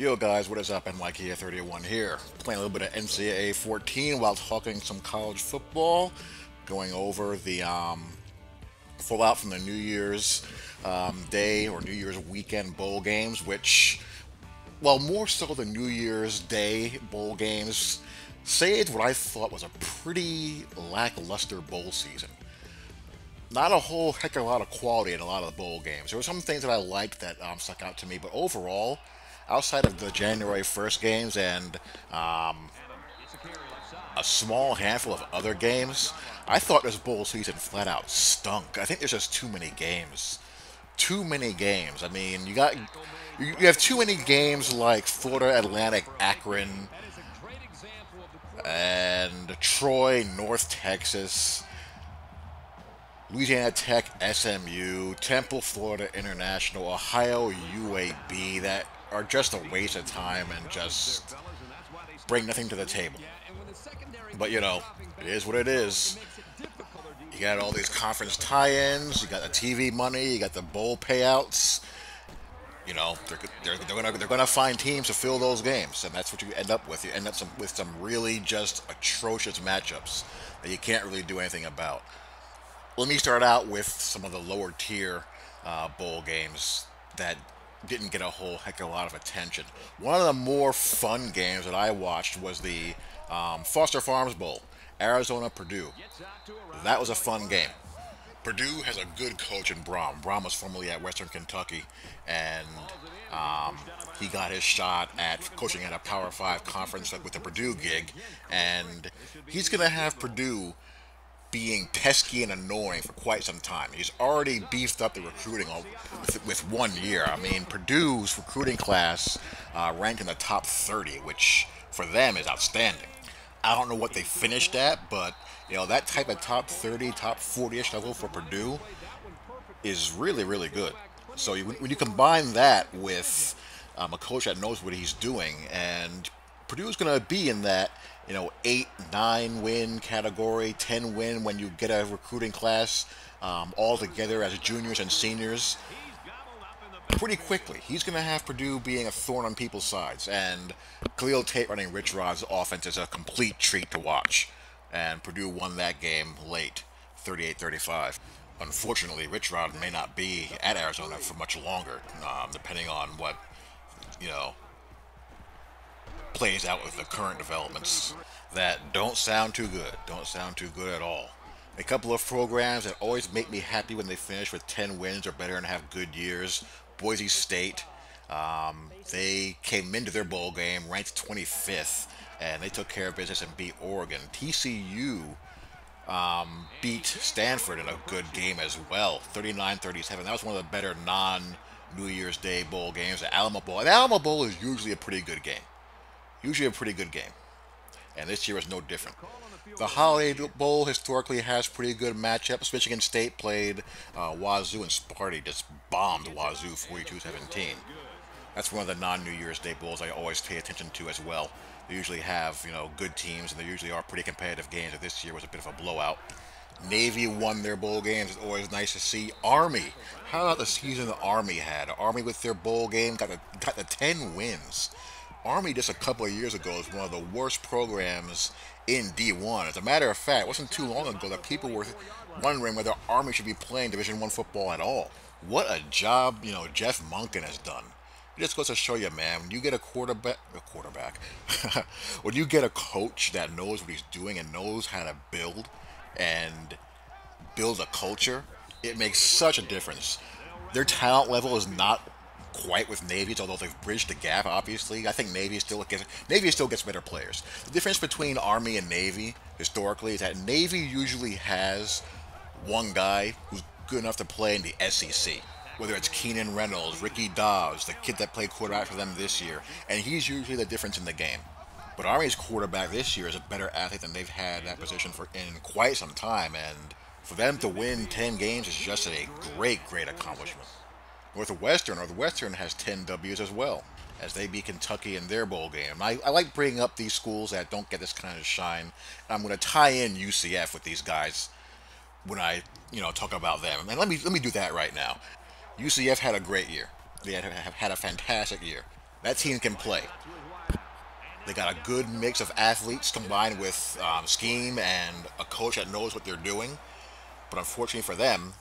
Yo guys, what is up? Ncaa 31 here, playing a little bit of Ncaa 14 while talking some college football, going over the fallout from the New Year's Day or New Year's weekend bowl games, which, well, more so the New Year's Day bowl games, saved what I thought was a pretty lackluster bowl season. Not a whole heck of a lot of quality in a lot of the bowl games. There were some things that I liked that stuck out to me, but overall, outside of the January 1st games and a small handful of other games, I thought this bowl season flat out stunk. I think there's just too many games. Too many games. I mean, you have too many games like Florida Atlantic, Akron, and Troy, North Texas, Louisiana Tech, SMU, Temple, Florida International, Ohio, UAB, that are just a waste of time and just bring nothing to the table. But it is what it is. You got all these conference tie-ins, you got the TV money, you got the bowl payouts. They're gonna find teams to fill those games, and that's what you end up with. You end up with some really just atrocious matchups that you can't really do anything about. Let me start out with some of the lower tier bowl games that didn't get a whole heck of a lot of attention. One of the more fun games that I watched was the Foster Farms Bowl, Arizona Purdue. That was a fun game. Purdue has a good coach in Brom. Brom was formerly at Western Kentucky, and he got his shot at coaching at a Power 5 conference with the Purdue gig, and he's going to have Purdue being pesky and annoying for quite some time. He's already beefed up the recruiting with 1 year. I mean, Purdue's recruiting class ranked in the top 30, which for them is outstanding. I don't know what they finished at, but that type of top 30, top 40-ish level for Purdue is really, really good. So when you combine that with a coach that knows what he's doing, and Purdue's going to be in that 8, 9 win category, 10 win when you get a recruiting class all together as juniors and seniors pretty quickly. He's going to have Purdue being a thorn on people's sides, and Khalil Tate running Rich Rod's offense is a complete treat to watch. And Purdue won that game late, 38-35. Unfortunately, Rich Rod may not be at Arizona for much longer, depending on what you know plays out with the current developments that don't sound too good. Don't sound too good at all. A couple of programs that always make me happy when they finish with 10 wins or better and have good years. Boise State, they came into their bowl game ranked 25th, and they took care of business and beat Oregon. TCU beat Stanford in a good game as well, 39-37. That was one of the better non-New Year's Day bowl games, the Alamo Bowl. And the Alamo Bowl is usually a pretty good game. Usually a pretty good game. And this year is no different. The Holiday Bowl historically has pretty good matchups. Michigan State played Wazoo, and Sparty just bombed Wazoo 42-17. That's one of the non-New Year's Day bowls I always pay attention to as well. They usually have, good teams, and they usually are pretty competitive games. And this year was a bit of a blowout. Navy won their bowl games. It's always nice to see. Army, how about the season the Army had? Army with their bowl game got the 10 wins. Army just a couple of years ago was one of the worst programs in D1. As a matter of fact, it wasn't too long ago that people were wondering whether Army should be playing Division I football at all. What a job, Jeff Monken has done. It just goes to show you, man, when you get a quarterback, when you get a coach that knows what he's doing and knows how to and build a culture, it makes such a difference. Their talent level is not quite with Navy's, although they've bridged the gap. Obviously, I think Navy still gets better players. The difference between Army and Navy historically is that Navy usually has one guy who's good enough to play in the SEC. Whether it's Keenan Reynolds, Ricky Dobbs, the kid that played quarterback for them this year, and he's usually the difference in the game. But Army's quarterback this year is a better athlete than they've had that position for in quite some time, and for them to win 10 games is just a great, great accomplishment. Northwestern has 10 W's as well, as they beat Kentucky in their bowl game. I like bringing up these schools that don't get this kind of shine. I'm going to tie in UCF with these guys when I, talk about them. And let me do that right now. UCF had a great year. They have had a fantastic year. That team can play. They got a good mix of athletes combined with scheme and a coach that knows what they're doing. But unfortunately for them,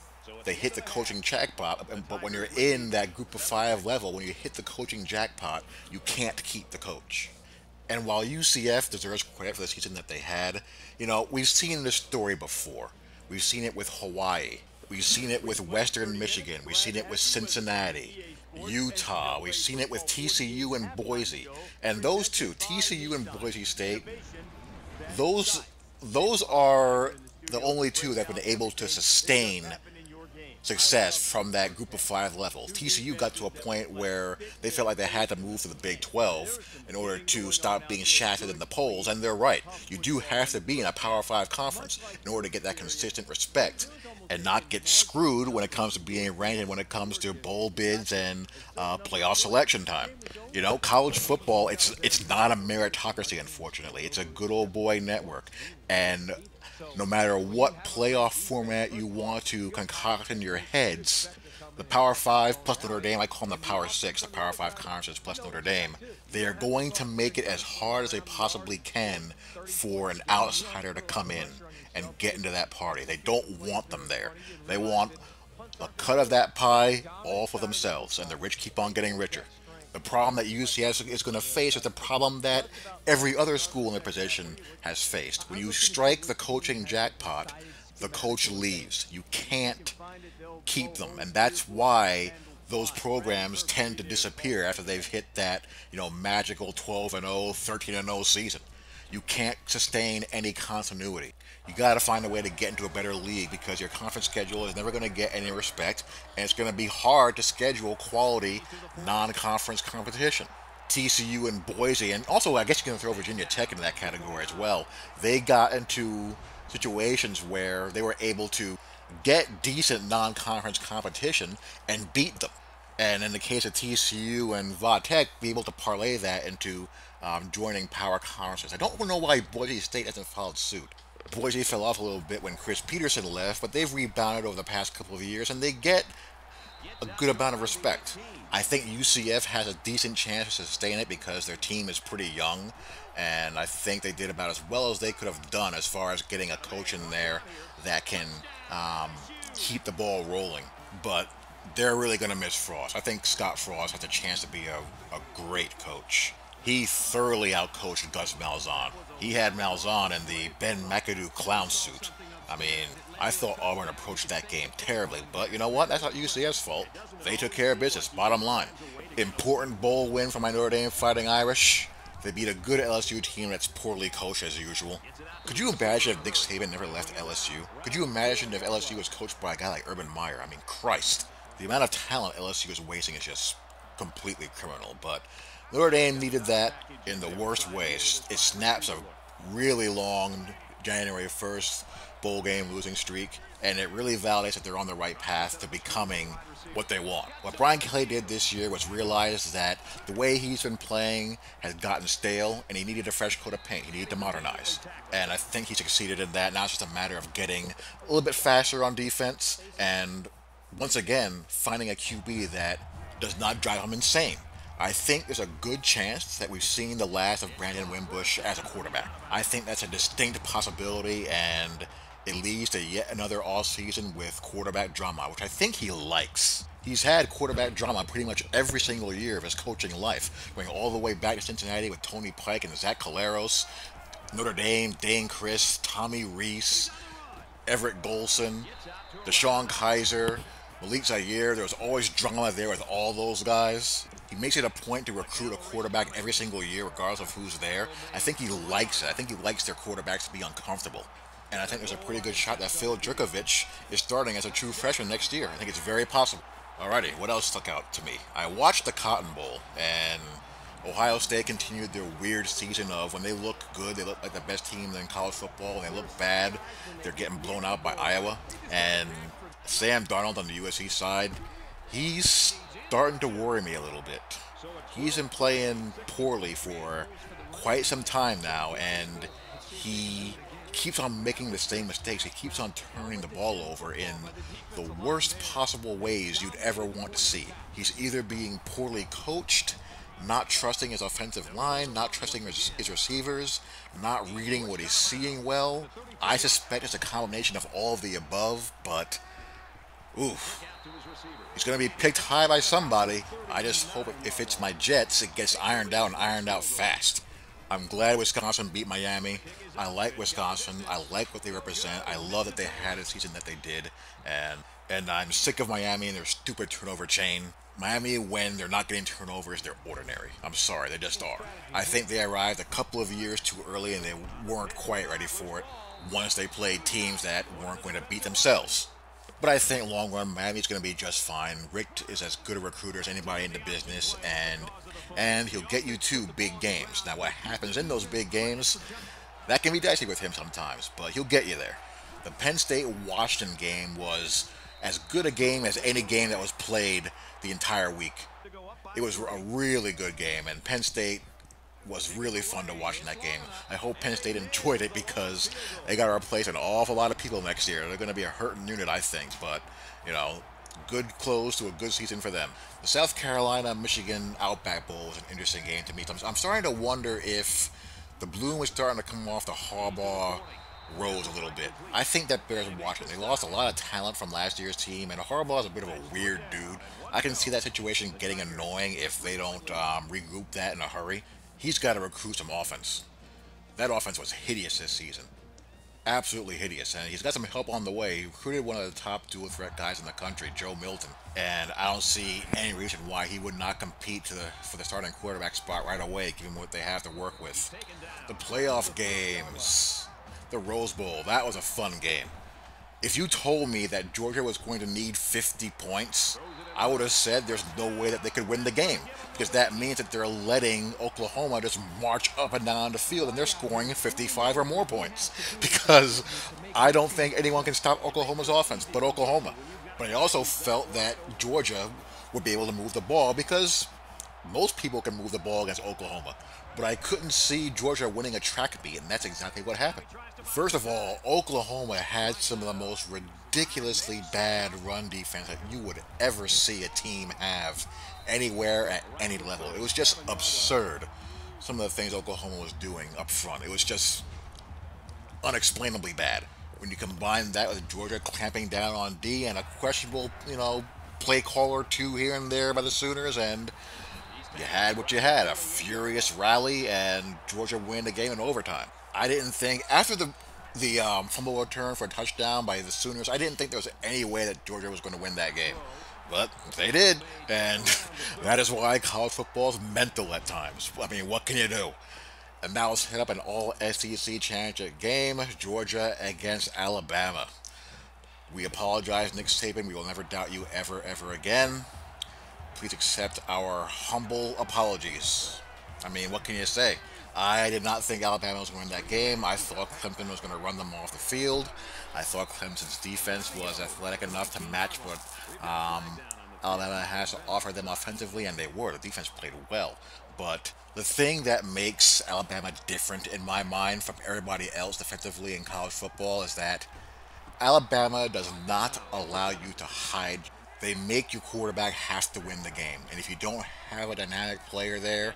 they hit the coaching jackpot. But when you're in that group of five level, when you hit the coaching jackpot, you can't keep the coach. And while UCF deserves credit for the season that they had, we've seen this story before. We've seen it with Hawaii. We've seen it with Western Michigan. We've seen it with Cincinnati, Utah. We've seen it with TCU and Boise. And those two, TCU and Boise State, those those are the only two that have been able to sustain success from that group of five level. TCU got to a point where they felt like they had to move to the Big 12 in order to stop being shafted in the polls, and they're right. You do have to be in a Power 5 conference in order to get that consistent respect and not get screwed when it comes to being ranked and when it comes to bowl bids and playoff selection time. College football, it's not a meritocracy, unfortunately. It's a good old boy network. And no matter what playoff format you want to concoct in your heads, the Power 5 plus Notre Dame, I call them the Power 6, the Power 5 conferences plus Notre Dame, they are going to make it as hard as they possibly can for an outsider to come in and get into that party. They don't want them there. They want a cut of that pie all for themselves, and the rich keep on getting richer. The problem that UCF is going to face is the problem that every other school in the position has faced. When you strike the coaching jackpot, the coach leaves. You can't keep them, and that's why those programs tend to disappear after they've hit that, magical 12-0, 13-0 season. You can't sustain any continuity. You got to find a way to get into a better league because your conference schedule is never going to get any respect, and it's going to be hard to schedule quality non-conference competition. TCU and Boise, and also I guess you can throw Virginia Tech into that category as well. They got into situations where they were able to get decent non-conference competition and beat them. And in the case of TCU and Va Tech, be able to parlay that into joining power conferences. I don't know why Boise State hasn't followed suit. Boise fell off a little bit when Chris Peterson left, but they've rebounded over the past couple of years, and they get a good amount of respect. I think UCF has a decent chance to sustain it because their team is pretty young, and I think they did about as well as they could have done as far as getting a coach in there that can keep the ball rolling. But they're really going to miss Frost. I think Scott Frost has a chance to be a great coach. He thoroughly outcoached Gus Malzahn. He had Malzahn in the Ben McAdoo clown suit. I mean, I thought Auburn approached that game terribly, but you know what? That's not UCF's fault. They took care of business, bottom line. Important bowl win for my Notre Dame Fighting Irish. They beat a good LSU team that's poorly coached as usual. Could you imagine if Nick Saban never left LSU? Could you imagine if LSU was coached by a guy like Urban Meyer? I mean, Christ. The amount of talent LSU is wasting is just completely criminal, but Notre Dame needed that in the worst ways. It snaps a really long January 1st bowl game losing streak, and it really validates that they're on the right path to becoming what they want. What Brian Kelly did this year was realize that the way he's been playing has gotten stale, and he needed a fresh coat of paint. He needed to modernize. And I think he succeeded in that. Now it's just a matter of getting a little bit faster on defense, and once again, finding a QB that does not drive him insane. I think there's a good chance that we've seen the last of Brandon Wimbush as a quarterback. I think that's a distinct possibility, and it leads to yet another offseason with quarterback drama, which I think he likes. He's had quarterback drama pretty much every single year of his coaching life, going all the way back to Cincinnati with Tony Pike and Zach Collaros, Notre Dame, Dane Chris, Tommy Reese, Everett Golson, Deshaun Kaiser, Malik Zaire. There was always drama there with all those guys. He makes it a point to recruit a quarterback every single year, regardless of who's there. I think he likes it. I think he likes their quarterbacks to be uncomfortable. And I think there's a pretty good shot that Phil Jurkovich is starting as a true freshman next year. I think it's very possible. Alrighty, what else stuck out to me? I watched the Cotton Bowl, and Ohio State continued their weird season of when they look good, they look like the best team in college football. When they look bad, they're getting blown out by Iowa. And Sam Darnold on the USC side, he's starting to worry me a little bit. He's been playing poorly for quite some time now, and he keeps on making the same mistakes. He keeps on turning the ball over in the worst possible ways you'd ever want to see. He's either being poorly coached, not trusting his offensive line, not trusting his receivers, not reading what he's seeing well. I suspect it's a combination of all of the above, but oof. He's going to be picked high by somebody. I just hope if it's my Jets, it gets ironed out and ironed out fast. I'm glad Wisconsin beat Miami. I like Wisconsin. I like what they represent. I love that they had a season that they did. And I'm sick of Miami and their stupid turnover chain. Miami, when they're not getting turnovers, they're ordinary. I'm sorry, they just are. I think they arrived a couple of years too early and they weren't quite ready for it once they played teams that weren't going to beat themselves. But I think long run, Miami's going to be just fine. Rick is as good a recruiter as anybody in the business, and he'll get you to big games. Now, what happens in those big games, that can be dicey with him sometimes, but he'll get you there. The Penn State-Washington game was as good a game as any game that was played the entire week. It was a really good game, and Penn State was really fun to watch in that game. I hope Penn State enjoyed it because they got to replace an awful lot of people next year. They're going to be a hurting unit, I think, but, you know, good close to a good season for them. The South Carolina-Michigan Outback Bowl was an interesting game to me. I'm starting to wonder if the bloom was starting to come off the Harbaugh rose a little bit. I think that bears watching. They lost a lot of talent from last year's team, and Harbaugh is a bit of a weird dude. I can see that situation getting annoying if they don't regroup that in a hurry. He's got to recruit some offense. That offense was hideous this season. Absolutely hideous. And he's got some help on the way. He recruited one of the top dual threat guys in the country, Joe Milton. And I don't see any reason why he would not compete for the starting quarterback spot right away, given what they have to work with. The playoff games. The Rose Bowl. That was a fun game. If you told me that Georgia was going to need 50 points, I would have said there's no way that they could win the game, because that means that they're letting Oklahoma just march up and down the field and they're scoring 55 or more points, because I don't think anyone can stop Oklahoma's offense but Oklahoma. But I also felt that Georgia would be able to move the ball because most people can move the ball against Oklahoma. But I couldn't see Georgia winning a track meet, and that's exactly what happened. First of all, Oklahoma had some of the most ridiculously bad run defense that you would ever see a team have anywhere at any level. It was just absurd, some of the things Oklahoma was doing up front. It was just unexplainably bad. When you combine that with Georgia clamping down on D and a questionable, play call or two here and there by the Sooners, and you had what you had, a furious rally, and Georgia win the game in overtime. I didn't think, after the fumble return for a touchdown by the Sooners, I didn't think there was any way that Georgia was going to win that game. But they did, and that is why college football is mental at times. I mean, what can you do? And now let's head up an all-SEC championship game, Georgia against Alabama. We apologize, Nick Saban. We will never doubt you ever, ever again. Please accept our humble apologies. I mean, what can you say? I did not think Alabama was going to win that game. I thought Clemson was going to run them off the field. I thought Clemson's defense was athletic enough to match what Alabama has to offer them offensively, and they were. The defense played well. But the thing that makes Alabama different in my mind from everybody else defensively in college football is that Alabama does not allow you to hide. They make your quarterback have to win the game. And if you don't have a dynamic player there,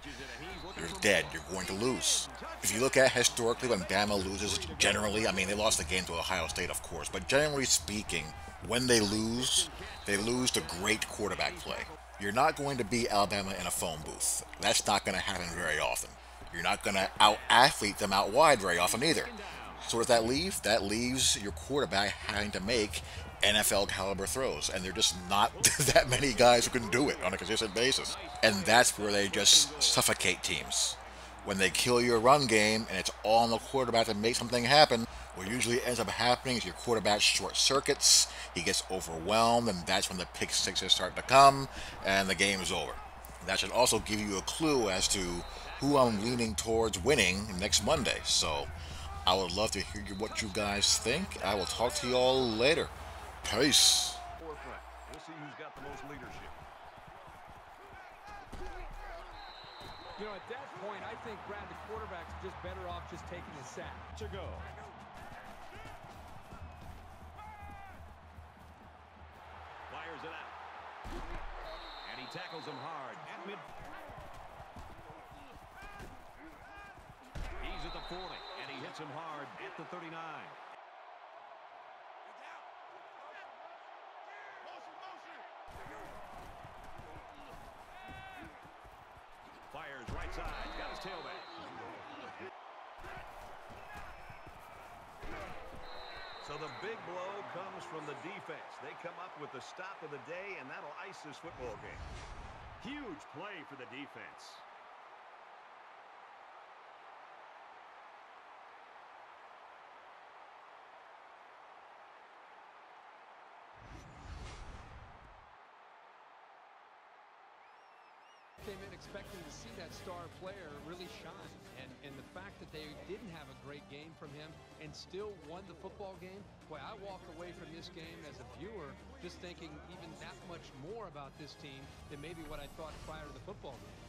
you're dead. You're going to lose. If you look at historically when Bama loses, generally, I mean, they lost the game to Ohio State, of course, but generally speaking, when they lose to great quarterback play. You're not going to beat Alabama in a phone booth. That's not going to happen very often. You're not going to out-athlete them out wide very often either. So what does that leave? That leaves your quarterback having to make NFL caliber throws, and there are just not that many guys who can do it on a consistent basis. And that's where they just suffocate teams. When they kill your run game and it's all on the quarterback to make something happen, what usually ends up happening is your quarterback short circuits, he gets overwhelmed, and that's when the pick sixes start to come, and the game is over. That should also give you a clue as to who I'm leaning towards winning next Monday. So I would love to hear what you guys think. I will talk to you all later. Peace. We'll see who's got the most leadership. At that point, I think, Brad, the quarterback's just better off just taking a sack. To go. Fires it out. And he tackles him hard at mid. hits him hard at the 39. Fires right side. Got his tailback. So the big blow comes from the defense. They come up with the stop of the day, and that'll ice this football game. Huge play for the defense. Came in expecting to see that star player really shine, and the fact that they didn't have a great game from him and still won the football game, boy, I walked away from this game as a viewer just thinking even that much more about this team than maybe what I thought prior to the football game.